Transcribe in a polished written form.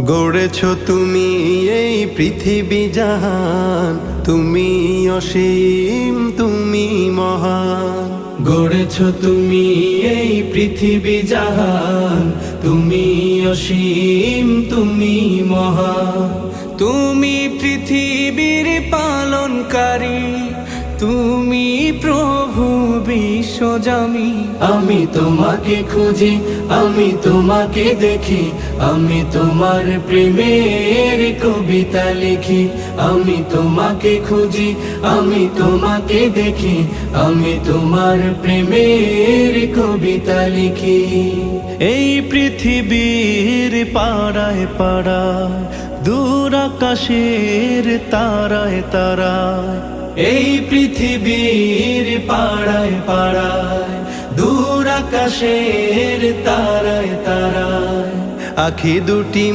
গড়েছ তুমি এই পৃথিবী জাহান, তুমি অসীম তুমি মহান। গড়েছ তুমি এই পৃথিবী জাহান, তুমি অসীম তুমি মহান। তুমি পৃথিবীর পালনকারী, তুমি প্রভু বিশ্বজামি। আমি তোমাকে খুঁজি, আমি তোমাকে দেখি, আমি তোমার প্রেমের কবিতা লিখি। আমি তোমাকে খুঁজি, আমি তোমাকে দেখি, আমি তোমার প্রেমের কবিতা লিখি। এই পৃথিবীর পাড়ায় পাড়ায়, দূর আকাশের তারায় তারায়, এই পৃথিবীর পাড়ায় পাড়ায়, দূর আকাশের তারায় তারায়, আখি দুটি